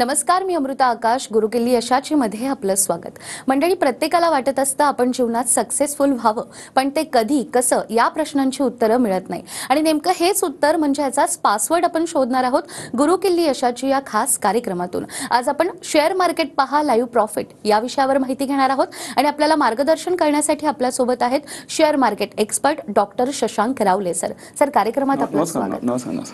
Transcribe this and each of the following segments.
नमस्कार, मी अमृता आकाश. गुरुकिल्ली यशाची मध्ये आपलं स्वागत. मंडळी, प्रत्येकाला वाटत असतं आपण जीवनात सक्सेसफुल व्हावं, पण ते कधी कसं या प्रश्नांची उत्तरं मिळत नाही. आणि नेमकं हेच उत्तर म्हणजे याचाच पासवर्ड आपण शोधणार आहोत गुरुकिल्ली यशाची या खास कार्यक्रमातून. आज आपण शेअर मार्केट पहा लाईव्ह प्रॉफिट या विषयावर माहिती घेणार आहोत आणि आपल्याला मार्गदर्शन करण्यासाठी आपल्यासोबत आहेत share market expert doctor Shashank रावले सर. सर, कार्यक्रमात आपलं स्वागत.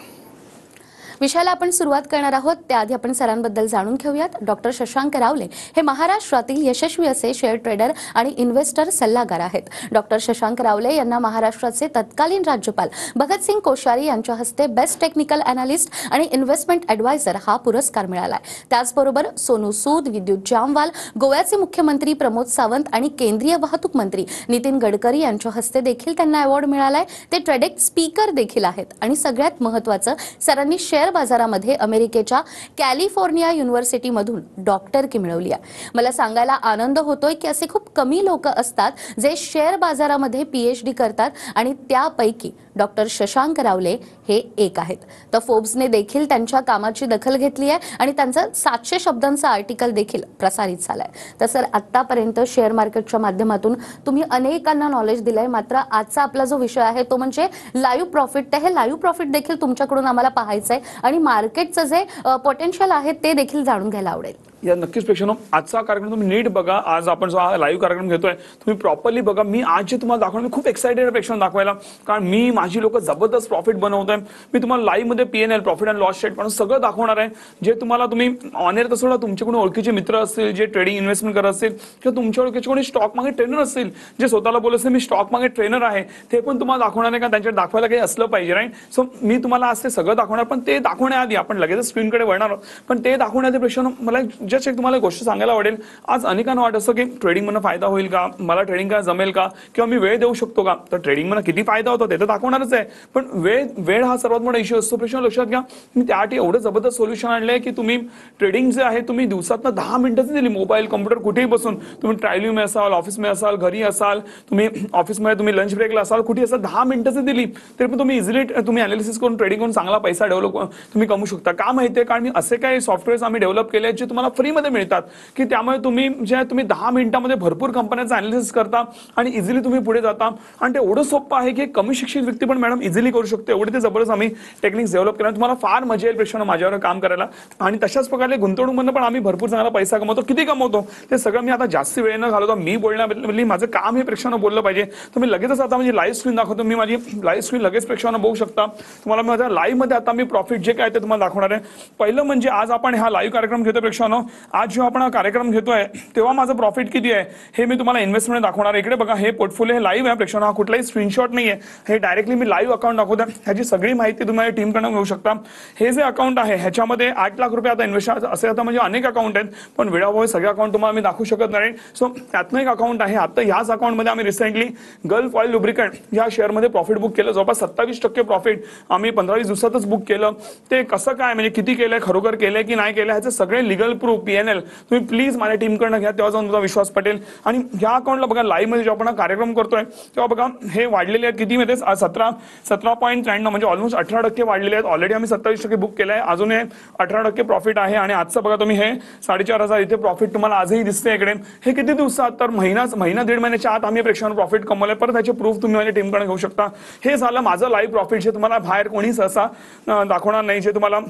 विषयाला आपण सुरुवात करणार आहोत त्याआधी आपण सरांबद्दल जाणून घेऊयात. डॉक्टर शशांक रावले हे महाराष्ट्रातील यशस्वी असे शेअर ट्रेडर आणि इन्व्हेस्टर सल्लागार आहेत. डॉक्टर शशांक रावले यांना महाराष्ट्राचे तत्कालीन राज्यपाल भगतसिंग कोश्यारी यांच्या हस्ते बेस्ट टेक्निकल अनालिस्ट आणि इन्व्हेस्टमेंट ॲडवायझर हा पुरस्कार मिळाला. त्याचबरोबर सोनू सूद, विद्युत जामवाल, गोव्याचे मुख्यमंत्री प्रमोद सावंत आणि केंद्रीय वाहतूक मंत्री नितीन गडकरी यांच्या हस्ते देखील त्यांना अवॉर्ड मिळालाय. ते ट्रेडेक्स स्पीकर देखील आहेत आणि सगळ्यात महत्त्वाचं, सरांनी शेअर बाजारामध्ये अमेरिकेच्या कॅलिफोर्निया युनिव्हर्सिटीमधून डॉक्टरकी मिळवली आहे. मला सांगायला आनंद होतोय की असे खूप कमी लोक असतात जे शेअर बाजारामध्ये PhD करतात आणि त्यापैकी डॉक्टर शशांक रावले हे एक आहेत. तर फोर्ब्सने देखील त्यांच्या कामाची दखल घेतली आहे आणि त्यांचं 700 शब्दांचं आर्टिकल देखील प्रसारित झालंय. तर सर, आतापर्यंत शेअर मार्केटच्या माध्यमातून तुम्ही अनेकांना नॉलेज दिलंय, मात्र आजचा आपला जो विषय आहे तो म्हणजे लाईव्ह प्रॉफिट. तर हे लाईव्ह प्रॉफिट देखील तुमच्याकडून आम्हाला पाहायचंय आणि मार्केटचं जे पोटेन्शियल आहे ते देखील जाणून घ्यायला आवडेल. या नक्कीच प्रेक्षकांनो, आजचा कार्यक्रम तुम्ही नीट बघा. आज आपण जो हा लाईव्ह कार्यक्रम घेतोय तुम्ही प्रॉपरली बघा. मी आज जे तुम्हाला दाखवणार, मी खूप एक्साइटेड आहे प्रेक्षकांना दाखवायला, कारण मी माझी लोक जबरदस्त प्रॉफिट बनवतोय. मी तुम्हाला लाईव्ह मध्ये PNL profit and loss statement सगळं दाखवणार आहे, जे तुम्हाला तुम्ही ऑन एअर तसं तुमचे कोणी ओळखीचे मित्र असतील जे ट्रेडिंग इन्व्हेस्टमेंट करत असतील किंवा तुमच्या ओळखीचे कोणी स्टॉक मार्केट ट्रेनर असतील जे स्वतःला बोलत असेल मी स्टॉक मार्केट ट्रेनर आहे, ते पण तुम्हाला दाखवणार आहे. का त्यांच्या दाखवायला काही असलं पाहिजे, राईट? सो मी तुम्हाला आज ते सगळं दाखवणार, पण ते दाखवण्याआधी आपण लगेच स्क्रीनकडे वळणार आहोत. पण ते दाखवण्याआधी प्रेक्षकांनो, मला जस्ट एक तुम्हाला गोष्ट सांगायला आवडेल. आज अनेकांना वाटत असतं की ट्रेडिंग म्हणून फायदा होईल का, मला ट्रेडिंग काय जमेल का, किंवा मी वेळ देऊ शकतो का. तर ट्रेडिंग म्हणून किती फायदा होतो ते तर दाखवणारच आहे, पण वेळ हा सर्वात मोठा इश्यू असतो. प्रश्न लक्षात घ्या, मी त्यासाठी एवढं जबरदस्त सोल्युशन आणलंय की तुम्ही ट्रेडिंग जे आहे तुम्ही दिवसातनं 10 मिनिटं दिली, मोबाईल कॉम्प्युटर कुठेही बसून, तुम्ही ट्रॅव्हलिंगमध्ये असाल, ऑफिसमध्ये असाल, घरी असाल, तुम्ही ऑफिसमध्ये तुम्ही लंच ब्रेकला असाल, कुठे असाल, 10 मिनिटं दिली तरी पण तुम्ही इझिली तुम्ही अनालिसिस करून ट्रेडिंग करून चांगला पैसा डेव्हलप तुम्ही कमवू शकता. का माहितीये? कारण मी असे काही सॉफ्टवेअर्स आम्ही डेव्हलप केले जे तुम्हाला फ्रीमध्ये मिळतात, की त्यामुळे तुम्ही 10 मिनिटांमध्ये भरपूर कंपन्यांचं अनालिसिस करता आणि इझिली तुम्ही पुढे जाता. आणि ते एवढं सोपं आहे की कमी शिक्षित व्यक्ती पण मॅडम इझिली करू शकते. एवढे ते जबरदस्त आम्ही टेक्निक्स डेव्हलप केल्या. तुम्हाला फार मजा येईल प्रेक्षकांनो माझ्यावर काम करायला. आणि तशाच प्रकारे गुंतवणूकमधून पण आम्ही भरपूर चांगला पैसा कमवतो. किती कमवतो ते सगळं मी आता जास्त वेळ न घालवतो, मी बोलण्याबद्दल माझं काम हे प्रेक्षकांना बोललं पाहिजे. तर मी लगेचच आता म्हणजे लाईव्ह स्क्रीन दाखवतो. मी माझी लाईव्ह स्क्रीन लगेच प्रेक्षकांना बघू शकता. तुम्हाला माझ्या लाईव्ह मध्ये आता मी प्रॉफिट जे काय ते तुम्हाला दाखवणार आहे. पहिलं म्हणजे आज आपण हा लाईव्ह कार्यक्रम घेतो प्रेक्षकांनो. आज जेव्हा आपण हा कार्यक्रम घेतोय तेव्हा माझं प्रॉफिट किती आहे हे मी तुम्हाला इन्व्हेस्टमेंट दाखवणार आहे. इकडे बघा, हे पोर्टफोलिओ हे लाईव्ह आहे प्रेक्षकांनो, हा कुठलाही स्क्रीनशॉट नाही आहे. हे डायरेक्टली मी लाईव्ह अकाउंट दाखवतो. ह्याची सगळी माहिती तुम्ही टीम कडून घेऊ शकता. हे जे अकाउंट आहे ह्याच्यामध्ये 8 लाख रुपये आता इन्व्हेस्ट असे आता म्हणजे अनेक अकाउंट आहेत, पण वेळाभावी सगळे अकाउंट तुम्हाला मी दाखवू शकत नाही. सो त्यातनं एक अकाउंट आहे. आता ह्याच अकाउंटमध्ये आम्ही रिसेंटली गल्फ ऑइल लुब्रिकंट या शेअरमध्ये प्रॉफिट बुक केलं. जवळपास 27% प्रॉफिट आम्ही 15-20 दिवसातच बुक केलं. ते कसं काय म्हणजे किती केलंय, खरोखर केलंय की नाही केलंय, ह्याचे सगळे लिगल प्रूफ PNL तुम्ही प्लीज माझ्या टीमकडनं घ्या, तेव्हा जाऊन तुमचा विश्वास पटेल. आणि या अकाउंटला बघा, लाईव्ह मध्ये जेव्हा आपण कार्यक्रम करतोय तेव्हा बघा हे वाढलेले आहेत. किती मध्ये 17.93 म्हणजे ऑलमोस्ट 18% वाढलेले आहेत. ऑलरेडी आम्ही 27% बुक केलं आहे, अजून हे 18% प्रॉफिट आहे. आणि आजचं बघा तुम्ही हे 4,500 इथे प्रॉफिट तुम्हाला आजही दिसते इकडे. हे किती दिवसात? तर महिना 1.5 महिन्याच्या आत आम्ही प्रेक्षकांना प्रॉफिट कमवलंय. परत त्याचे प्रूफ तुम्ही माझ्या टीमकडे घेऊ शकता. हे झालं माझं लाईव्ह प्रॉफिट, जे तुम्हाला बाहेर कोणी सहसा दाखवणार नाही. जे तुम्हाला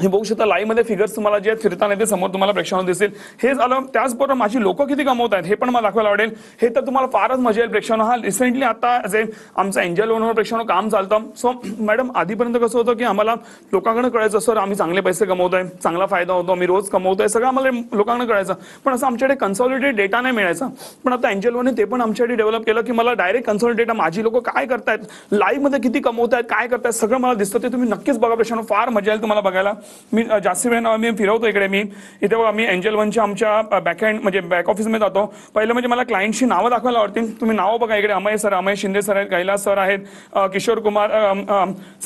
हे बघू शकता लाईव्ह मध्ये फिगर्स तुम्हाला जे फिरताना ते समोर तुम्हाला प्रेक्षकांना दिसेल. हे झालं. त्याचबरोबर माझी लोक किती कमवत आहेत हे पण मला दाखवायला आवडेल. हे तर तुम्हाला फारच मजा येईल प्रेक्षकांना. हा रिसेंटली आता जे आमचं एंजल लोनवर प्रेक्षकांना काम चालतं. सो मॅडम, आधीपर्यंत कसं होतं की आम्हाला लोकांकडे कळायचं सर आम्ही चांगले पैसे कमवतोय, चांगला फायदा होतो, आम्ही रोज कमवतोय, सगळं आम्हाला लोकांना कळायचं, पण असं आमच्याकडे कन्सॉलिडेट डेटा नाही मिळायचा. पण आता एंजल लोनने ते पण आमच्याकडे डेव्हलप केलं की मला डायरेक्ट कन्सॉलिडेट डेटा, माझी लोक काय करतायत, लाईव्ह मध्ये किती कमवत आहेत, काय करतायत, सगळं मला दिसतं. ते तुम्ही नक्कीच बघा प्रेक्षकांना, फार मजा येईल तुम्हाला बघायला. मी जास्त मी फिरवतो इकडे. मी इथे बघा, मी एंजल वनच्या आमच्या बॅकहँड म्हणजे बॅक ऑफिसमध्ये जातो. पहिलं म्हणजे मला क्लायंटची नावं दाखवायला आवडतील. तुम्ही नावं बघा इकडे. अमय सर, अमय शिंदे सर आहेत, कैलास सर आहेत, किशोर कुमार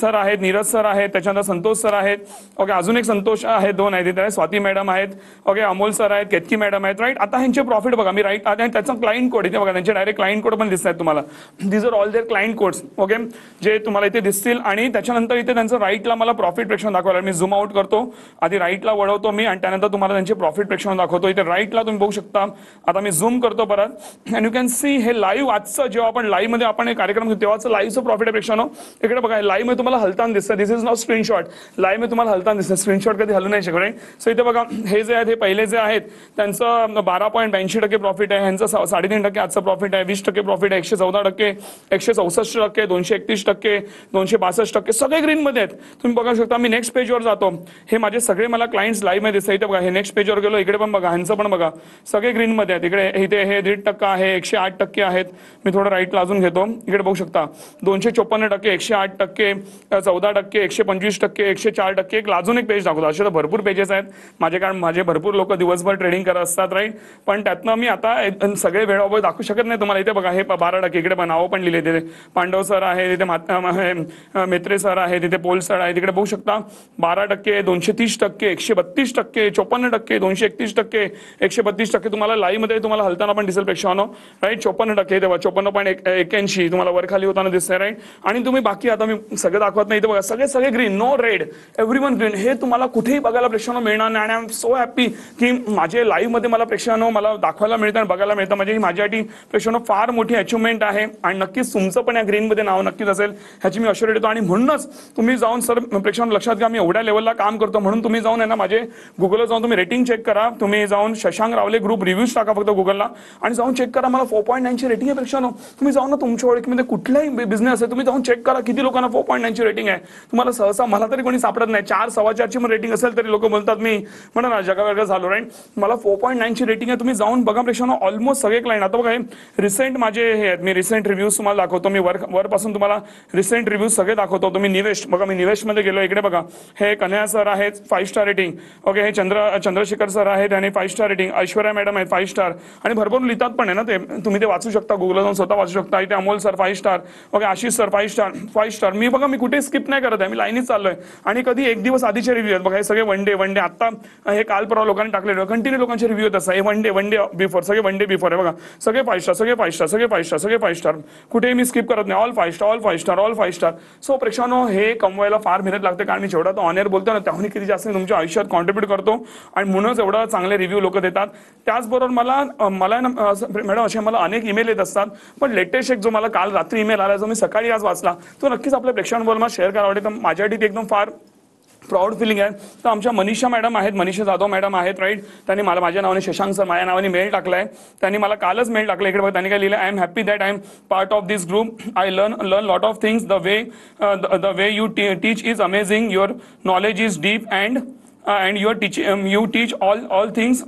सर आहेत, नीरज सर आहेत, त्याच्यानंतर संतोष सर आहेत. ओके, अजून एक संतोष आहेत, 2 आहेत तिथे, स्वाती मॅडम आहेत. ओके, अमोल सर आहेत, केतकी मॅडम आहेत, राईट. आता ह्यांचे प्रॉफिट बघा, मी राईट आता त्याचा क्लायंट कोड इथे बघा, त्यांचे डायरेक्ट क्लायंट कोड पण दिसत आहेत तुम्हाला. These are all their client codes. Okay, जे तुम्हाला इथे दिसतील. आणि त्याच्यानंतर इथे त्यांचं राईटला मला प्रॉफिट प्रेक्षण दाखवायला, मी झूम आउट करतो. आधी राईटला वळवतो मी आणि त्यानंतर तुम्हाला त्यांचे प्रॉफिट प्रेक्षण दाखवतो. इथे राईटला तुम्ही बघू शकता. आता मी झूम करतो परत अँड यू कॅन सी हे लाईव्ह आजचं जेव्हा आपण लाईव्ह मध्ये आपण एक कार्यक्रम घेतो तेव्हाचं लाईव्हचं प्रॉफिट प्रेक्षण. इकडे बघा लाईव्ह मध्ये तुम्हाला हलताना दिसतं. दिस इज नॉट स्क्रीनशॉट. लाईव्ह मध्ये तुम्हाला हलताना दिसतं. स्क्रीनशॉट कधी हलू नाही शकत. सो इथे बघा हे जे आहेत हे पहिले जे आहेत त्यांचं 12.82% प्रॉफिट आहे. ह्यांचं 3.5% आजचं प्रॉफिट आहे. 20% प्रॉफिट आहे. 114%, 164%, 231%, 262%, सगळे ग्रीन मध्ये आहेत. तुम्ही बघा शकता. मी नेक्स्ट पेजवर जातो. हे माझे सगळे मला क्लायंट्स लाईव्ह मध्ये दिसतात. इथे बघा हे नेक्स्ट पेजवर गेलो. इकडे पण बघा ह्यांचं पण बघा सगळे ग्रीन मध्ये आहेत. इकडे इथे हे 1.5% आहे. 108% आहेत. मी थोडं राईटला अजून घेतो. इकडे बघू शकता 254%, 108%, 14%, 125%, 104%. एक अजून एक पेज दाखवतो. असे तर भरपूर पेजेस आहेत माझे, कारण माझे भरपूर लोक दिवसभर ट्रेडिंग करत असतात राईट. पण त्यातनं मी आता सगळे वेळोवेळी दाखवू शकत नाही तुम्हाला. इथे बघा हे 12%. इकडे पण नावं पण लिहिले. तिथे पांडव सर आहे, तिथे मेत्रे सर आहे, तिथे पोल सर आहे. तिकडे बघू शकता 12%, 230%, 132%, 54%, 231%, 132%. तुम्हाला लाईव्ह मध्ये तुम्हाला हलताना पण दिसेल प्रेक्षकांनो राईट. 54% तेव्हा 54.81 तुम्हाला वर खाली होताना दिसतंय राईट. आणि तुम्ही बाकी आता मी सगळं दाखवत नाही. इथे बघा सगळे green, no red, everyone green. हे तुम्हाला कुठेही बघायला प्रेक्षकांनो मिळणार नाही. आणि आय एम सो हॅपी की माझे लाईव्ह मध्ये मला प्रेक्षकांनो मला दाखवायला मिळतं आणि बघायला मिळतं. म्हणजे ही माझ्यासाठी प्रेक्षकांनो फार मोठी अचिव्हमेंट आहे. आणि नक्कीच तुमचं पण या ग्रीन मध्ये नाव नक्कीच असेल ह्याची मी अश्युरिटी देतो. आणि म्हणूनच तुम्ही जाऊन सर प्रेक्षकांनो लक्षात घ्या मी एवढ्या लेवलला काम करतो म्हणून तुम्ही जाऊन आहे ना माझे गुगलला जाऊन तुम्ही रेटिंग चेक करा. तुम्ही जाऊन शशांक रावले ग्रुप रिव्ह्यूज टाका फक्त गुगलला आणि जाऊन चेक करा. मला 4.9 ची रेटिंग आहे प्रेक्षकांनो. तुम्ही जाऊन ना तुमच्या ओळखीमध्ये कुठलाही बिझनेस आहे तुम्ही जाऊन चेक करा किती लोकांना 4.9 ची रेटिंग आहे. तुम्हाला सहसा मला तरी कोणी सापडत नाही. 4, 4.25 ची रेटिंग असेल तरी लोक बोलतात मी म्हणा ना जगावेगळं झालो राईट. मला 4.9 ची रेटिंग आहे. तुम्ही जाऊन बघा प्रेक्षकांनो. ऑलमोस्ट सगळे क्लायंट आता बघा हे रिसेंट माझे हे आहेत. मी रिसेंट रिव्ह्यूज तुम्हाला दाखवतो. मी वरपासून तुम्हाला रिसेंट रिव्ह्यूज सगळे दाखवतो. तुम्ही निवेश बघा. मी निवेश मध्ये गेलो. इकडे बघा हे कन्हैया सर आहेत 5 स्टार रेटिंग. ओके हे चंद्रशेखर सर आहेत आणि 5 स्टार रेटिंग. ऐश्वर्या मॅडम आहेत 5 स्टार आणि भरपूर लिहितात पण आहे ना ते. तुम्ही ते वाचू शकता गुगलला जाऊन स्वतः वाचू शकता. इथे Amol sir 5 star. Okay Ashish sir 5 star 5 star. मी बघा मी कुठे स्किप नाही करत आहे. मी लाईनीच चाललोय. आणि कधी एक दिवस आधीचे रिव्ह्यू आहेत बघा. हे सगळे वन डे आता हे काल परवा लोकांनी टाकलेले कंटिन्यू लोकांचे रिव्ह्यू आहेत. असं हे वन डे बिफोर सगळे वन डे बिफोर आहे बघा. सगळे 5 स्टार सगळे 5 स्टार सगळे 5 स्टार सगळे 5 स्टार. कुठेही मी स्किप करत नाही. All 5 star all 5 star all 5 star. So प्रेक्षकांनो हे कमवायला फार मेहनत लागते. कारण मी जेवढा तो ऑन एअर बोलतो ना त्याहून किती जास्त तुमच्या आयुष्यात कॉन्ट्रीब्यूट करतो आणि म्हणूनच एवढं चांगले रिव्ह्यू लोक देतात. त्याचबरोबर मला मॅडम असे मला अनेक ईमेल येत असतात. पण लेटेस्ट एक जो मला काल रात्री ईमेल आला जो मी सकाळी आज वाचला तो नक्कीच आपल्या प्रेक्षकांबरोबर मला शेअर करावा वाटते. तर माझ्यासाठी ती एकदम फार प्राऊड फिलिंग आहे. तर आमच्या मनीषा मॅडम आहेत, मनीषा जाधव मॅडम आहेत राईट. त्यांनी मला माझ्या नावाने शशांक सर माझ्या नावाने मेल टाकलाय. त्यांनी मला कालच मेल टाकला. इकडे बघा त्यांनी काय लिहिलं. I am happy that I am part of this group. I learn lot of things. The way you teach is amazing. Your knowledge is deep and you teach all things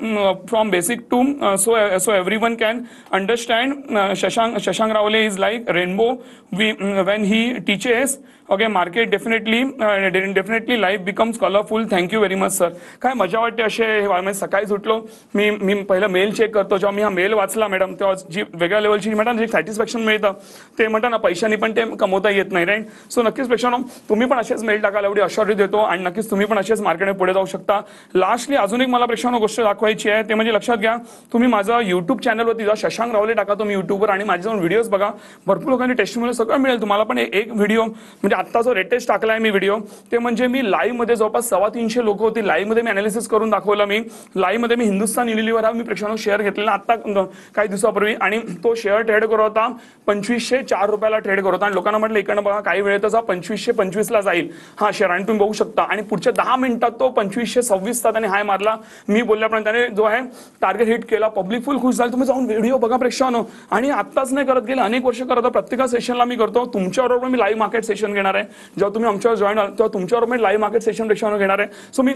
from basic to so everyone can understand. Shashank Rawale is like rainbow when he teaches. Okay, market definitely life becomes colorful. Thank you very much sir. काय मजा वाटते असे. सकाळी उठलो मी पहिला mail check करतो. जेव्हा मी हा मेल वाचला मॅडम तेव्हा जी वेगळ्या लेवलची म्हणतात जी सॅटिस्फॅक्शन मिळतं ते म्हणतात ना पैशानी पण ते कमवता येत नाही राईट. सो नक्कीच प्रेक्षकांनो तुम्ही पण असेच मेल टाकायला एवढी अश्युरिटी देतो आणि नक्कीच तुम्ही पण असेच मार्केटमध्ये पुढे जाऊ शकता. लास्टली अजून एक मला प्रेक्षकांनो गोष्ट दाखवायची आहे. ते म्हणजे लक्षात घ्या तुम्ही माझा युट्यूब चॅनलवरती जा शशांक रावले टाका तुम्ही युट्यूबवर आणि माझे जाऊन व्हिडिओज बघा. भरपूर लोकांनी टेस्टिमोनियल सगळं मिळेल तुम्हाला. पण एक व्हिडिओ म्हणजे आता जो लेटेस्ट टाकलाय मी व्हिडिओ ते म्हणजे मी लाईव्ह मध्ये जवळपास 350 लोक होती. लाईव्ह मध्ये मी अनालिसिस करून दाखवलं. मी लाईव्ह मध्ये मी हिंदुस्तान युनिलिव्हर हा मी प्रेक्षकांनो शेअर घेतलेला आता काही दिवसापूर्वी आणि तो शेअर ट्रेड करत होता 2504 रुपयाला ट्रेड करत होता. आणि लोकांना म्हटलं इकडनं बघा काही वेळेतच 2525 ला जाईल हा शेअर आणि तुम्ही बघू शकता. आणि पुढच्या 10 मिनिटात तो 2526 त्याने हाय मारला. मी बोलल्याप्रमाणे त्याने जो आहे टार्गेट हिट केला. पब्लिक फुल खुश झाली. तुम्ही जाऊन व्हिडिओ बघा प्रेक्षकांनो. आणि आत्ताच नाही करत गेले अनेक वर्ष करत. प्रत्येक सेशनला मी करतो. तुमच्याबरोबर मी लाईव्ह मार्केट सेशन घेणार आहे. जेव्हा तुम्ही आमच्यावर जॉईन आल तेव्हा तुमच्याबरोबर मी लाईव्ह मार्केट सेशन प्रेक्षकांनो घेणार आहे. सो मी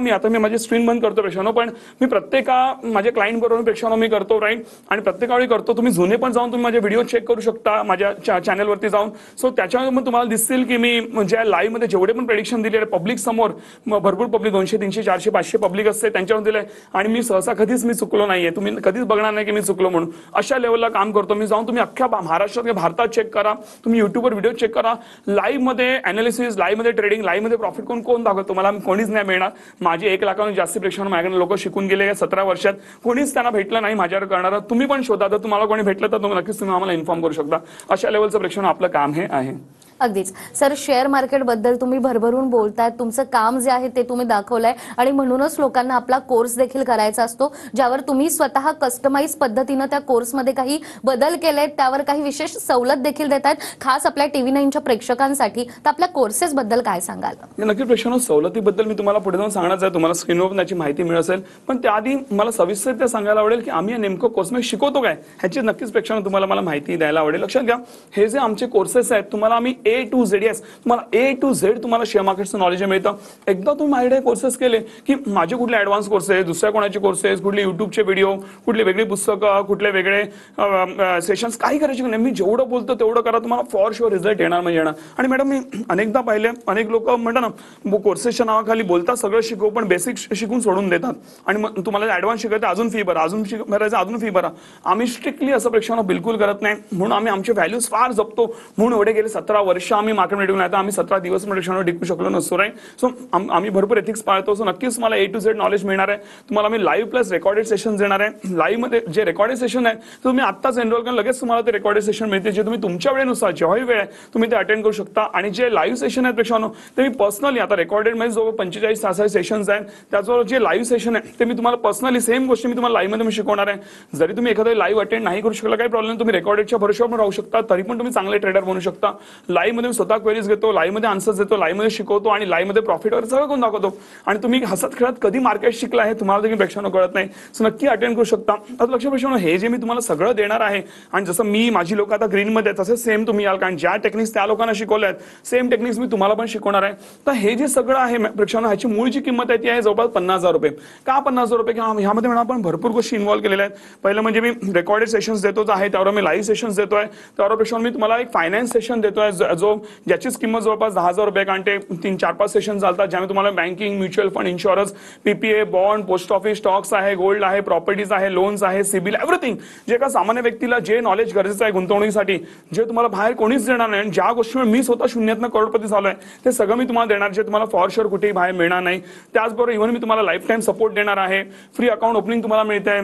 मी आता मी माझी स्क्रीन बंद करतो प्रेक्षकांनो. पण मी माझे क्लायंट बरोबर प्रेक्षकांनो मी करतो राईट. आणि प्रत्येकावेळी करतो. तुम्ही जुने पण जाऊन तुम्ही माझे व्हिडिओ चेक करू शकता माझ्या चॅनलवरती जाऊन. सो त्याच्यामध्ये तुम्हाला दिसतील की मी ज्या लाईव्ह मध्ये जेवढे पण प्रेडिक्शन दिले पब्लिक समोर भरपूर पब्लिक 200 300 400 500 पब्लिक असते त्यांच्यावर दिलंय. आणि मी सहसा कधीच मी चुकलो नाहीये. तुम्ही कधीच बघणार नाही की मी चुकलो म्हणून. अशा लेवलला काम करतो मी. जाऊन तुम्ही अख्ख्या महाराष्ट्रात किंवा भारतात चेक करा. तुम्ही युट्यूबवर व्हिडिओ चेक करा. लाईव्ह मध्ये अनालिसिस लाईव्ह मध्ये ट्रेडिंग लाईव्ह मध्ये प्रॉफिट कोण दाखवतो मला कोणीच नाही मिळणार. माझे 1 लाखाहून जास्त प्रेक्षकांना माझ्याकडे लोक शिकून गेले 17 वर्षात. कोणीच त्यांना भेटलं नाही माझ्यावर करणार. तुम्ही पण शोधा. तर तुम्हाला कोणी भेटलं तर तुम्ही नक्कीच तुम्ही आम्हाला इन्फॉर्म करू शकता. अशा लेवलचं प्रेक्षकांना आपलं काम हे आहे. अगदीच सर, शेअर मार्केटबद्दल तुम्ही भरभरून बोलताय, तुमचं काम जे आहे ते तुम्ही दाखवलंय आणि म्हणूनच लोकांना आपला कोर्स देखील करायचा असतो, ज्यावर तुम्ही स्वतः कस्टमाइज पद्धतीनं त्या कोर्समध्ये काही बदल केलेत, त्यावर काही विशेष सवलत देखील देत आहेत, खास आपल्या TV9च्या प्रेक्षकांसाठी. तर आपल्या कोर्सेस बद्दल काय सांगाल? नक्की प्रेक्षकांनो, सवलतीबद्दल मी तुम्हाला पुढे जाऊन सांगणार आहे, तुम्हाला स्क्रीनवर त्याची माहिती मिळत असेल, पण त्याआधी मला सविस्तर सांगायला आवडेल की आम्ही नेमकं कोर्समध्ये शिकवतो काय ह्याची नक्कीच प्रेक्षकांनो तुम्हाला मला माहिती द्यायला आवडेल. लक्षात घ्या, हे जे आमचे कोर्सेस आहेत तुम्हाला आम्ही A to Z, yes, तुम्हाला A to Z तुम्हाला शेअर मार्केटचं नॉलेज मिळतं. एकदा तुम्ही माझ्याकडे कोर्सेस केले की माझे कुठले ऍडव्हान्स कोर्सेस, दुसऱ्या कोणाचे कोर्सेस, कुठले युट्यूबचे व्हिडिओ, कुठले वेगळी पुस्तकं, कुठले वेगळे सेशन्स, काही करायचे नाही. मी जेवढं बोलतो तेवढं करा, तुम्हाला फॉर शुअर रिझल्ट येणार म्हणजे येणार. आणि मॅडम, मी अनेकदा पाहिले, अनेक लोक म्हणतात ना कोर्सेसच्या नावाखाली बोलतात सगळं शिकवू, पण बेसिक शिकून सोडून देतात आणि मग तुम्हाला ऍडव्हान्स शिकायचं अजून फी भरा, अजून भरायचं अजून फी भरा. आम्ही स्ट्रिक्टली असं प्रेक्षकांना बिलकुल करत नाही, म्हणून आम्ही आमचे व्हॅल्यूज फार जपतो. म्हणून एवढे गेले 17 वर्ष आम्ही मार्केटमध्ये टिकून आहे. आम्ही 17 दिवस प्रेक्षकांना टिकू शकलो नसतो, राईट. सो आम्ही भरपूर एथिक्स पाळतो. सो नक्कीच मला A to Z नॉलेज मिळणार आहे. तुम्हाला मी लाईव्ह प्लस रेकॉर्डेड सेशन देणार आहे. लाईव्ह मध्ये जे रेकॉर्डेड सेशन आहे तुम्ही आत्ताच एनरोल करून लगेच तुम्हाला ते रेकॉर्डेड सेशन मिळते, जे तुम्ही तुमच्या वेळेनुसार जेव्हाही वेळ आहे तुम्ही ते अटेंड करू शकता. आणि जे लाईव्ह सेशन आहेत प्रेक्षकांनो, ते मी पर्सनली आता रेकॉर्डेड मध्ये जो 45-66 सेशन्स आहेत त्याच्यावर जे लाईव्ह सेशन आहे ते मी तुम्हाला पर्सनली सेम गोष्टी मी तुम्हाला लाईव्ह मध्ये मी शिकवणार आहे. जरी तुम्ही एखादा लाईव्ह अटेंड नाही करू शकला काही प्रॉब्लेम, तुम्ही रेकॉर्डेडच्या भरोश्यावर पण राहू शकता, तरी पण तुम्ही चांगले ट्रेडर बनू शकता. लाईव्ह मध्ये मी स्वतः क्वेरीज घेतो, लाईव्ह मध्ये आन्सर्स देतो, लाईव्ह मध्ये शिकवतो आणि लाईव्ह मध्ये प्रॉफिट वगैरे सगळं करून दाखवतो. आणि तुम्ही हसत खेळत कधी मार्केट शिकला आहे तुम्हाला देखील प्रेक्षकांना कळत नाही. सो नक्की अटेंड करू शकता. आता लक्ष प्रेक्षकांनो, हे जे मी तुम्हाला सगळं देणार आहे आणि जसं मी माझी लोक आता ग्रीन मध्ये तसे सेम तुम्ही याल, कारण ज्या टेक्निक्स त्या लोकांना शिकवल्या आहेत सेम टेक्निक्स मी तुम्हाला पण शिकवणार आहे. तर हे जे सगळं आहे प्रेक्षकांनो, ह्याची मूळ जी किंमत आहे ती आहे जवळपास 50,000 रुपये. का 50,000 रुपये? ह्यामध्ये म्हणा आपण भरपूर गोष्टी इन्व्हॉल्व केलेल्या आहेत. पहिलं म्हणजे मी रेकॉर्डेड सेशन्स देतोच आहे, त्यावर मी लाईव्ह सेशन्स देतोय, त्यावर प्रेक्षकांनो मी तुम्हाला एक फायनान्स सेशन देतोय ज्याचीच किंमत जवळपास 10,000 रुपये, कारण ते 3-4-5 सेशन चालतात, ज्यामध्ये तुम्हाला banking, mutual fund, insurance, PPA, bond, post office, stocks आहे, गोल्ड आहे, प्रॉपर्टीज आहे, लोन्स आहे, सिबिल, एव्हरीथिंग, जे का सामान्य व्यक्तीला जे नॉलेज गरजेचं आहे गुंतवणुकीसाठी, जे तुम्हाला बाहेर कोणीच देणार नाही, ज्या गोष्टीमुळे मी स्वतः शून्यातनं करोडपती झालोय ते सगळं मी तुम्हाला देणार, जे तुम्हाला फॉर शुअर कुठेही बाहेर मिळणार नाही. त्याचबरोबर इव्हन मी तुम्हाला लाईफ टाईम सपोर्ट देणार आहे, फ्री अकाउंट ओपनिंग तुम्हाला मिळते,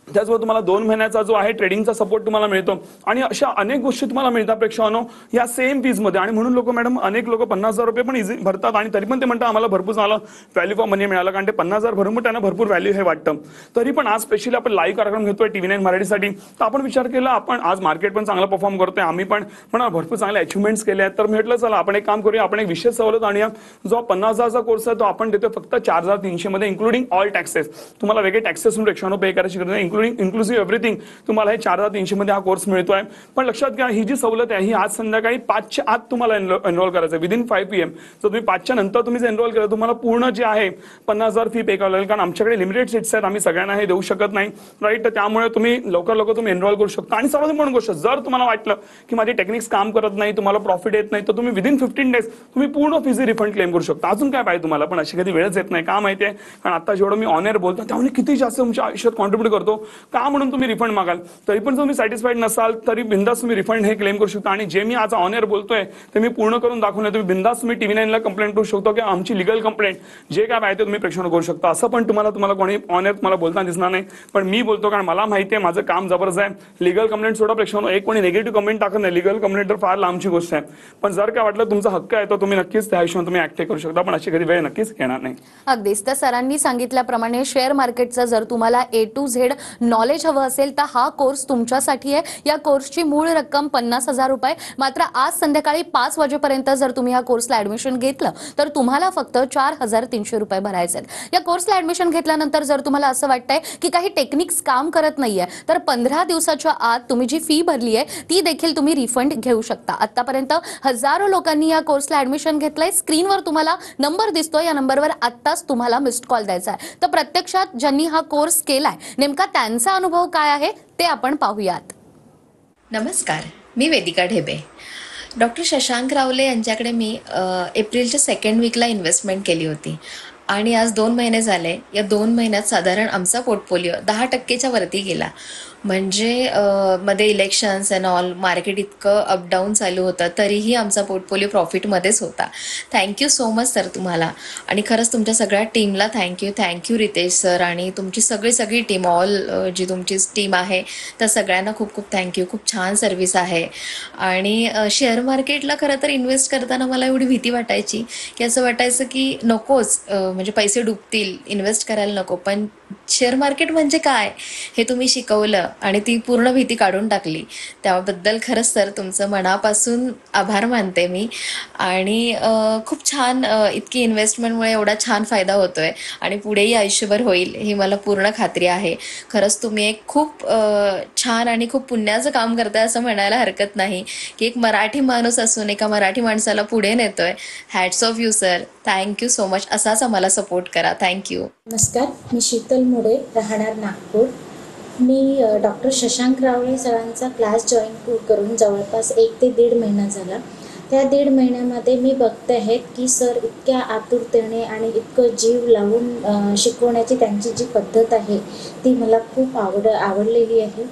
त्याचबरोबर तुम्हाला 2 महिन्याचा जो आहे ट्रेडिंगचा सपोर्ट तुम्हाला मिळतो आणि अशा अनेक गोष्टी तुम्हाला मिळतात प्रेक्षकांनो या सेम फीज मध्ये. आणि म्हणून लोक मॅडम, अनेक लोक 50,000 रुपये पण इझी भरतात आणि तरी पण ते म्हणतात आम्हाला भरपूर चांगलं व्हॅल्यू फॉर मनी मिळालं, कारण ते 50,000 भरून पण त्यांना भरपूर व्हॅल्यू हे वाटतं. तरी पण आज स्पेशली आपण लाईव्ह कार्यक्रम घेतोय TV9 मराठीसाठी, तर आपण विचार केला आपण आज मार्केट पण चांगला परफॉर्म करतोय, आम्ही पण म्हणा भरपूर चांगले अचिव्हमेंट्स केले आहेत. तर म्हटलं चला आपण एक काम करूया, आपण एक विशेष सवलत आणूया. जो 50,000चा कोर्स आहे तो आपण देतोय फक्त 4,300 मध्ये, इन्क्लुडिंग ऑल टॅक्सेस. तुम्हाला वेगळे टॅक्सेस प्रेक्षकांनो पे करायची गरज नाही, इन्क्लुसिव्ह एव्हरीथिंग तुम्हाला हे 4,300 मध्ये हा कोर्स मिळतोय. पण लक्षात घ्या, ही जी सवलत आहे ही आज संध्याकाळी 5च्या आत तुम्हाला एनरोल करायचं, विदिन 5 PM. जर तुम्ही 5च्या नंतर तुम्ही एनरोल केलं तुम्हाला पूर्ण जे आहे 50,000 फी पे करावी लागेल, कारण आमच्याकडे लिमिटेड सीट्स आहेत, आम्ही सगळ्यांना हे देऊ शकत नाही, राईट. तर त्यामुळे तुम्ही लवकर तुम्ही एनरोल करू शकता. आणि सर्वात महत्त्वाची गोष्ट, जर तुम्हाला वाटलं की माझी टेक्निक्स काम करत नाही, तुम्हाला प्रॉफिट येत नाही, तर तुम्ही विदिन 15 डेज तुम्ही पूर्ण फीज रिफंड क्लेम करू शकता. अजून काय पाहिजे तुम्हाला? पण अशी कधी वेळच येत नाही, का माहिती आहे? कारण आता जेवढं मी ऑन एअर बोलतो त्यामुळे किती जास्त तुमच्या आयुष्यात कॉन्ट्रीब्यूट करतो, का म्हणून तुम्ही रिफंड मागाल. तरी पण तुम्ही सॅटिस्फाईड नसाल तरी बिंदास तुम्ही रिफंड हे क्लेम करू शकता. आणि जे मी आज ऑन एअर बोलतोय ते मी पूर्ण करून दाखवून तुम्ही बिंदास तुम्ही TV9ला कंप्लेंट करू शकतो की आमची लिगल कंप्लेंट जे काय पाहिजे तुम्ही प्रेक्षकांना करू शकता. असं पण तुम्हाला कोणी ऑन एअर तुम्हाला बोलताना दिसणार नाही, पण मी बोलतो कारण मला माहिती आहे माझं काम जबरदस्त आहे. लिगल कंप्लेंट सोडा प्रेक्षकांना, एक कोणी निगेटिव्ह कमेंट टाकत नाही, लिगल कंप्लेंट तर फार लांबची गोष्ट आहे. पण जर काय वाटलं तुमचा हक्क आहे तर तुम्ही नक्कीच त्या हिशोबाने तुम्ही ऍक्ट करू शकता, पण अशी कधी वेळ नक्कीच येणार नाही. अगदीच. तर सरांनी सांगितल्याप्रमाणे शेअर मार्केटचं जर तुम्हाला A to Z नॉलेज हवं असेल तर हा कोर्स तुमच्यासाठी आहे. या कोर्सची मूळ रक्कम 50,000 रुपये. मात्र आज संध्याकाळी 5 वाजेपर्यंत जर तुम्ही या कोर्सला ऍडमिशन घेतलं तर तुम्हाला फक्त 4,300 रुपये भरायचे आहेत. या कोर्सला ऍडमिशन घेतल्यानंतर जर तुम्हाला असं वाटतंय की काही टेक्निक्स काम करत नाहीये तर 15 दिवसाच्या आत तुम्ही जी फी भरली आहे ती देखील तुम्ही रिफंड घेऊ शकता. आतापर्यंत हजारो लोकांनी या कोर्सला ऍडमिशन घेतलंय. स्क्रीनवर तुम्हाला नंबर दिसतोय, या नंबरवर आत्ताच तुम्हाला मिस्ड कॉल द्यायचा आहे. तर प्रत्यक्षात ज्यांनी हा कोर्स केलाय नेमका त्यांचा अनुभव काय आहे ते आपण पाहूयात. नमस्कार, मी वेदिका ढेबे. डॉक्टर शशांक रावले यांच्याकडे मी एप्रिलच्या 2nd वीकला इन्व्हेस्टमेंट केली होती आणि आज 2 महिने झाले. या 2 महिन्यात साधारण आमचा पोर्टफोलिओ 10% वरती गेला. म्हणजे मध्ये इलेक्शन्स अँड ऑल मार्केट इतकं अपडाऊन चालू होतं तरीही आमचा पोर्टफोलिओ प्रॉफिटमध्येच होता. थँक्यू सो मच सर तुम्हाला. आणि खरंच तुमच्या सगळ्या टीमला थँक्यू रितेश सर आणि तुमची सगळी टीम ऑल जी तुमची टीम आहे त्या सगळ्यांना खूप खूप थँक्यू. खूप छान सर्व्हिस आहे. आणि शेअर मार्केटला खरं तर इन्व्हेस्ट करताना मला एवढी भीती वाटायची की असं वाटायचं की नकोच, म्हणजे पैसे डुबतील, इन्व्हेस्ट करायला नको. पण शेअर मार्केट म्हणजे काय हे तुम्ही शिकवलं आणि ती पूर्ण भीती काढून टाकली. त्याबद्दल खरंच सर तुमचं मनापासून आभार मानते मी. आणि खूप छान, इतकी इन्व्हेस्टमेंटमुळे एवढा छान फायदा होतोय आणि पुढेही आयुष्यभर होईल ही मला पूर्ण खात्री आहे. खरंच तुम्ही एक खूप छान आणि खूप पुण्याचं काम करताय असं म्हणायला हरकत नाही की एक मराठी माणूस असून एका मराठी माणसाला पुढे नेतोय. Hats off you sir. Thank you so much. असाच आम्हाला सपोर्ट करा. थँक्यू. नमस्कार, मी शीतल मोडे, राहणार नागपूर. मी डॉक्टर शशांक रावळे सरांचा क्लास जॉईन करून जवळपास 1 ते 1.5 महिना झाला. त्या 1.5 महिन्यामध्ये मी बघते आहे की सर इतक्या आतुरतेने आणि इतकं जीव लावून शिकवण्याची त्यांची जी पद्धत आहे ती मला खूप आवडलेली आहे.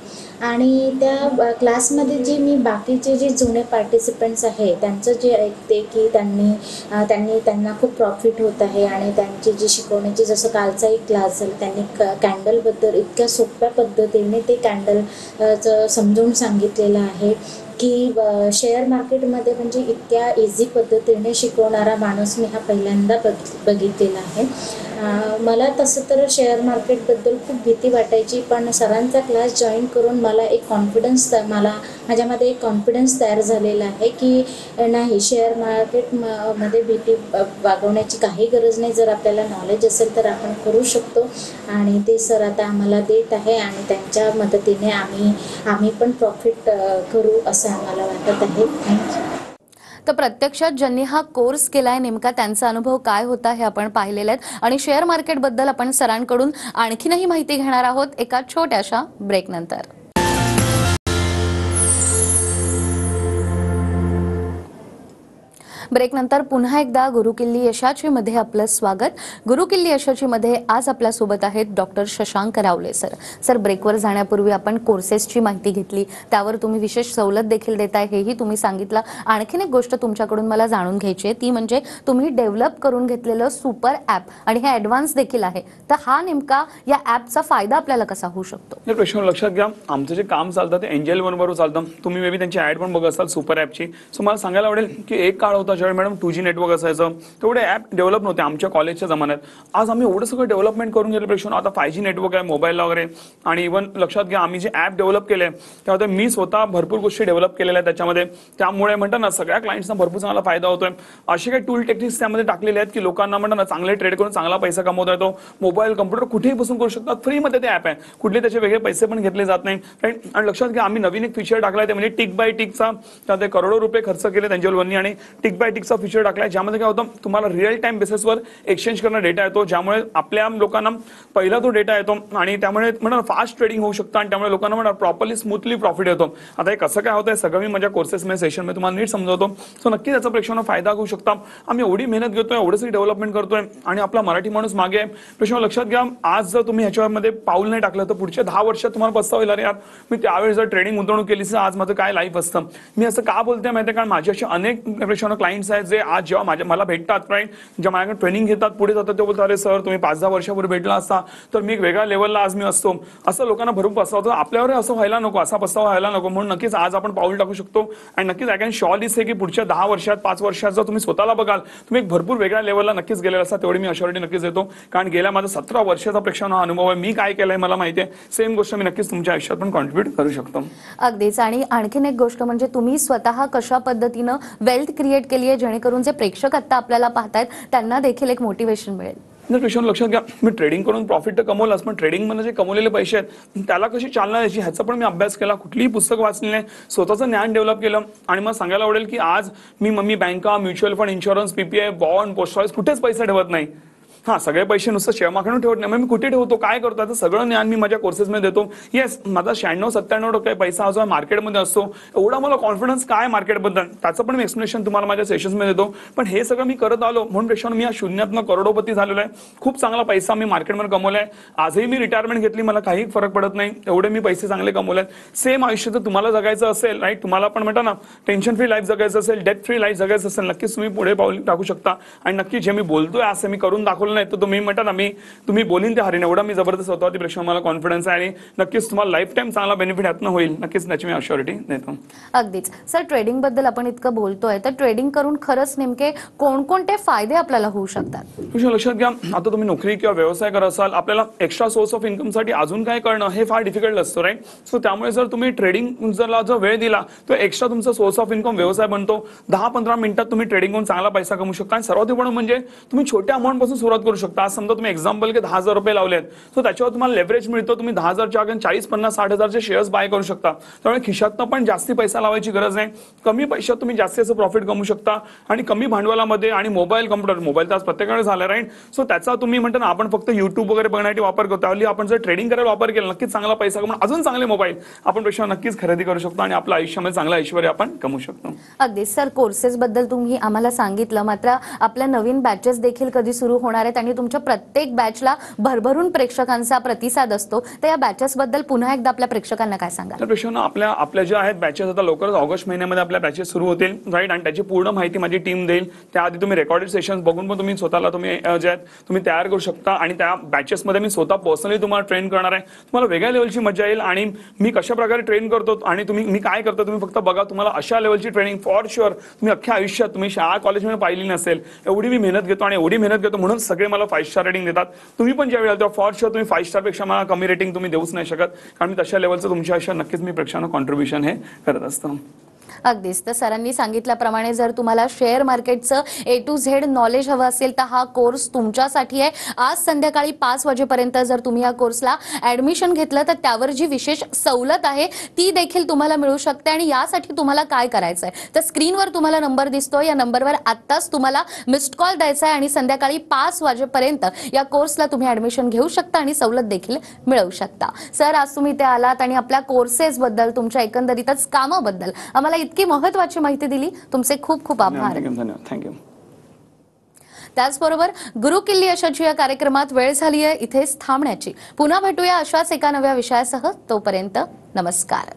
आणि त्या क्लासमध्ये जे मी बाकीचे जे जुने पार्टिसिपंट्स आहे त्यांचं जे ऐकते की त्यांना खूप प्रॉफिट होत आहे आणि त्यांची जी शिकवण्याची, जसं कालचा एक क्लास झाला त्यांनी कॅन्डलबद्दल इतक्या सोप्या पद्धतीने ते कॅन्डल समजावून सांगितलेलं आहे की शेअर मार्केटमध्ये म्हणजे इतक्या इझी पद्धतीने शिकवणारा माणूस मी हा पहिल्यांदा बघितलेला आहे. मला तसं तर शेअर मार्केटबद्दल खूप भीती वाटायची, पण सरांचा क्लास जॉईन करून मला एक माझ्यामध्ये एक कॉन्फिडन्स तयार झालेला आहे की नाही, शेअर मार्केटमध्ये भीती बाळगण्याची काही गरज नाही. जर आपल्याला नॉलेज असेल तर आपण करू शकतो आणि ते सर आता आम्हाला देत आहे आणि त्यांच्या मदतीने आम्ही पण प्रॉफिट करू असं आम्हाला वाटत आहे. थँक्यू. तर प्रत्यक्षात ज्यांनी हा कोर्स केलाय नेमका त्यांचा अनुभव काय होता हे आपण पाहिलेले आहेत आणि शेअर मार्केटबद्दल आपण सरांकडून आणखीनही माहिती घेणार आहोत एका छोट्याशा ब्रेकनंतर. ब्रेकनंतर पुन्हा एकदा गुरुकिल्ली यशाची मध्ये आपलं स्वागत. गुरुकिल्ली यशाची मध्ये आज आपल्यासोबत आहेत डॉक्टर शशांक रावले सर. सर, ब्रेकवर जाण्यापूर्वी आपण कोर्सेसची माहिती घेतली, त्यावर तुम्ही विशेष सवलत देखील देताय हेही तुम्ही सांगितलं. आणखीन एक गोष्ट तुमच्याकडून मला जाणून घ्यायची आहे ती म्हणजे तुम्ही डेव्हलप करून घेतलेलं सुपर ॲप आणि हे ॲडव्हान्स देखील आहे, तर हा नेमका या ॲपचा फायदा आपल्याला कसा होऊ शकतो? या प्रश्न लक्षात घ्या. आमचं जे काम चालतं ते एंजल वनवर चालतं. तुम्ही मे बी त्यांची ॲड पण बघत असाल सुपर ॲपची. सो मला सांगायला आवडेल की एक काळ होता ज्यावेळी मॅडम 2G नेटवर्क असायचं, तेवढे ॲप डेव्हलप नव्हते आमच्या कॉलेजच्या जमान्यात. आज आम्ही एवढं सगळं डेव्हलपमेंट करून गेलो प्रश्न. आता 5G नेटवर्क आहे मोबाईलला वगैरे. आणि इव्हन लक्षात घ्या आम्ही जे ॲप डेव्हलप केले त्यामध्ये मी स्वतः भरपूर गोष्टी डेव्हलप केलेल्या आहेत त्याच्यामध्ये. त्यामुळे म्हणतात ना सगळ्या क्लायंट्सना भरपूर चांगला फायदा होतोय. असे काही टूल टेक्निक्स त्यामध्ये टाकलेले आहेत की लोकांना म्हणतात ना चांगले ट्रेड करून चांगला पैसा कमवता येतो. मोबाईल कम्प्युटर कुठेही बसून करू शकतात. फ्रीमध्ये ते ॲप आहे, कुठले त्याचे वेगळे पैसे पण घेतले जात नाही. राईट. आणि लक्षात घ्या आम्ही नवीन एक फीचर टाकलाय ते म्हणजे टिक बाय टिकचा. त्यामध्ये करोडो रुपये खर्च केले एंजल वननी आणि टिक बाय टिकचा फीचर टाकलाय, ज्यामध्ये काय होतं तुम्हाला रिअल टाइम बेसिसवर एक्सचेंज करणं डेटा येतो, ज्यामुळे आपल्या लोकांना पहिला तो डेटा येतो आणि त्यामुळे म्हणा फास्ट ट्रेडिंग होऊ शकतं आणि त्यामुळे लोकांना म्हणा प्रॉपरली स्मूथली प्रॉफिट येतो. आता हे कसं काय होतंय सगळं मी माझ्या कोर्सेसमध्ये सेशनमध्ये तुम्हाला नीट समजवतो. सो नक्की त्याचा प्रेक्षकांना फायदा होऊ शकता. आम्ही एवढी मेहनत घेतोय, एवढं सगळी डेव्हलपमेंट करतोय आणि आपला मराठी माणूस मागे आहे. प्रेक्षक लक्षात घ्या, आज जर तुम्ही ह्याच्यामध्ये पाऊल नाही टाकलं तर पुढच्या 10 वर्षात तुम्हाला पस्तावा येईल. अरे यार मी त्यावेळेस जर ट्रेडिंग गुंतवणूक केली तर आज माझं काय लाईफ असतं. मी असं का बोलतोय माहिती आहे, कारण माझे असे अनेक प्रेक्षकांना क्लायंट्स आहेत जे आज जेव्हा मला भेटतात, राईट, जेव्हा माझ्याकडे ट्रेनिंग घेतात पुढे जातात ते बोलतात अरे सर तुम्ही 5-10 वर्षापूर्वी भेटला असता तर मी एक वेगळ्या लेवलला आज मी असतो. असं लोकांना भरून पस्तावतो. आपल्यावर असं व्हायला नको, असा पस्तावा व्हायला नको. म्हणून नक्कीच आज आपण पाऊल टाकू शकतो आणि नक्कीच आय कॅन शॉर्टली से की पुढच्या 10 वर्षात 5 वर्षात जर तुम्ही स्वतःला बघाल तुम्ही एक भरपूर वेगळ्या लेवलला नक्कीच गेलेला असता. तेवढी मी अश्युरिटी नक्कीच देतो, कारण गेल्या माझा 17 वर्षाचा प्रेक्षकांना अनुभव आहे. मी काय केलंय मला माहिती आहे. सेम गोष्ट मी नक्कीच तुमच्या आयुष्यात पण कॉन्ट्रीब्यूट करू शकतो. अगदीच. आणि आणखीन एक गोष्ट म्हणजे तुम्ही स्वतः कशा पद्धतीनं वेल्थ क्रिएट केली आहे जेणेकरून जे प्रेक्षक आता आपल्याला पाहतायत त्यांना देखील एक मोटिवेशन मिळेल. प्रेक्षकांना लक्षात घ्या, मी ट्रेडिंग करून प्रॉफिट तर कमवलंच, पण ट्रेडिंग मध्ये जे कमवलेले पैसे आहेत त्याला कशी चालना द्यायची ह्याचा पण मी अभ्यास केला. कुठलीही पुस्तक वाचली नाही, स्वतःचं ज्ञान डेव्हलप केलं. आणि मला सांगायला आवडेल की आज मी बँका, mutual fund, insurance, PPI, bond, post office कुठेच पैसा ठेवत नाही. हां सगळे पैसे नुसतं शेअर मार्केटवर ठेवत नाही, मग मी कुठे ठेवतो, काय करतो, आता सगळं ज्ञान मी माझ्या कोर्सेसमध्ये देतो. येस, माझा 96-97% पैसा जो आहे मार्केटमध्ये असतो. एवढा मला कॉन्फिडन्स काय मार्केटबद्दल त्याचं पण मी एक्सप्लेनेशन तुम्हाला माझ्या सेशन्समध्ये देतो. पण हे सगळं मी करत आलो म्हणून प्रेक्षकांनो मी या शून्यातनं करोडोपती झालेलो आहे. खूप चांगला पैसा मी मार्केटमध्ये कमवला आहे. आजही मी रिटायरमेंट घेतली, मला काही फरक पडत नाही, एवढे मी पैसे चांगले कमवले आहेत. सेम आयुष्य जर तुम्हाला जगायचं असेल, राईट, तुम्हाला पण म्हणता ना टेन्शन फ्री लाईफ जगायचं असेल, डेट फ्री लाईफ जगायचं असेल, नक्कीच तुम्ही पुढे पाऊल टाकू शकता. आणि नक्की जे मी बोलतोय असं मी करून दाखवलं नाही तर तुम्ही म्हणता ना तुम्ही बोलीन ते हरीन, एवढा मी जबरदस्त होतो. ती प्रेक्षक मला कॉन्फिडन्स आहे आणि नक्कीच तुम्हाला लाईफ टाईम चांगला बेनिफिट यातनं होईल, नक्कीच त्याची मी अश्युरिटी देतो. अगदीच सर, ट्रेडिंग बद्दल आपण इतकं बोलतोय तर ट्रेडिंग करून खरंच नेमके कोणकोणते फायदे आपल्याला होऊ शकतात? लक्षात घ्या, आता तुम्ही नोकरी किंवा व्यवसाय करत असाल, आपल्याला एक्स्ट्रा सोर्स ऑफ इन्कमसाठी अजून काय करणं हे फार डिफिकल्ट असतं, राईट. सो त्यामुळे जर तुम्ही ट्रेडिंग जर वेळ दिला तर एक्स्ट्रा तुमचा सोर्स ऑफ इन्कम व्यवसाय बनतो. 10-15 मिनिटात तुम्ही ट्रेडिंग करून चांगला पैसा कमवू शकता. आणि सर्वात important म्हणजे तुम्ही छोट्या अमाऊंट पासून सुरुवात करू शकता. आज समजा तुम्ही एक्झाम्पल की 10,000 रुपये लावलेत, तर त्याच्यावर तुम्हाला लेव्हरेज मिळतो. तुम्ही 10,000च्या 40-50-60,000चे शेअर्स बाय करू शकता. त्यामुळे खिशातनं पण जास्ती पैसा लावायची गरज नाही. कमी पैशात तुम्ही जास्ती असं प्रॉफिट कमवू शकता आणि कमी भांडवलामध्ये. आणि मोबाईल तर आज प्रत्येकाकडे झाला, राईट. सो त्याचा तुम्ही म्हणता ना आपण फक्त युट्यूब वगैरे बघण्यासाठी वापर करतो, त्यावेळी आपण जर ट्रेडिंग करायला वापर केला नक्कीच चांगला पैसा कमवून अजून चांगले मोबाईल आपण पेक्षा नक्कीच खरेदी करू शकतो आणि आपल्या आयुष्यामध्ये चांगलं ऐश्वर्य आपण कमवू शकतो. अगदी सर, कोर्सेस बद्दल तुम्ही आम्हाला सांगितलं, मात्र आपल्या नवीन बॅचेस देखील कधी सुरू होणार आहेत आणि तुमच्या प्रत्येक बॅचला भरभरून प्रेक्षकांचा प्रतिसाद असतो, तर या बॅचेस बद्दल पुन्हा एकदा आपल्या प्रेक्षकांना काय सांगाल? तर प्रेक्षकांना आपल्या ज्या आहेत बॅचेस आता लवकरच ऑगस्ट महिन्यामध्ये आपल्या बॅचेस सुरू होतील, राईट. आणि त्याची पूर्ण माहिती माझी टीम देईल. त्याआधी तुम्ही रेकॉर्डेड सेशन्स बघून पण तुम्ही स्वतःला जे आहेत तुम्ही तयार करू शकता. आणि त्या बॅचेसमध्ये मी स्वतः पर्सनली तुम्हाला ट्रेन करणार आहे. तुम्हाला वेगळ्या लेवलची मजा येईल. आणि मी कशा प्रकारे ट्रेन करतो आणि मी काय करतो तुम्ही फक्त बघा. तुम्हाला अशा लेवलची ट्रेनिंग फॉर शुअर तुम्ही अख्ख्या आयुष्यात तुम्ही शाळा कॉलेजमध्ये पाहिली नसेल. एवढी मी मेहनत घेतो आणि एवढी मेहनत घेतो म्हणून सगळे मला 5 स्टार रेटिंग देतात. तुम्ही पण ज्यावेळी तेव्हा फॉर शुअर तुम्ही 5 स्टारपेक्षा मला कमी रेटिंग तुम्ही देऊच नाही शकत, कारण मी तशा लेवलचं तुमच्या आयुष्यात नक्कीच मी प्रेक्षकांना कॉन्ट्रीब्युशन हे करत असतो. अगदीच. तर सरांनी सांगितल्याप्रमाणे जर तुम्हाला शेअर मार्केटचं A to Z नॉलेज हवं असेल तर हा कोर्स तुमच्यासाठी आहे. आज संध्याकाळी 5 वाजेपर्यंत जर तुम्ही या कोर्सला ऍडमिशन घेतलं तर त्यावर जी विशेष सवलत आहे ती देखील तुम्हाला मिळू शकते. आणि यासाठी तुम्हाला काय करायचं आहे तर स्क्रीनवर तुम्हाला नंबर दिसतो, या नंबरवर आत्ताच तुम्हाला मिस्ड कॉल द्यायचा आहे आणि संध्याकाळी 5 वाजेपर्यंत या कोर्सला तुम्ही ऍडमिशन घेऊ शकता आणि सवलत देखील मिळवू शकता. सर, आज तुम्ही इथे आलात आणि आपल्या कोर्सेस बद्दल, तुमच्या एकंदरीतच कामाबद्दल आम्हाला इतकी महत्त्वाची माहिती दिली. तुमचे खूप खूप आभार. धन्यवाद. थँक्यू. त्याचबरोबर गुरु किल्ली यशाची या कार्यक्रमात वेळ झाली आहे इथेच थांबण्याची. पुन्हा भेटूया अशाच एका नव्या विषयासह. तोपर्यंत नमस्कार.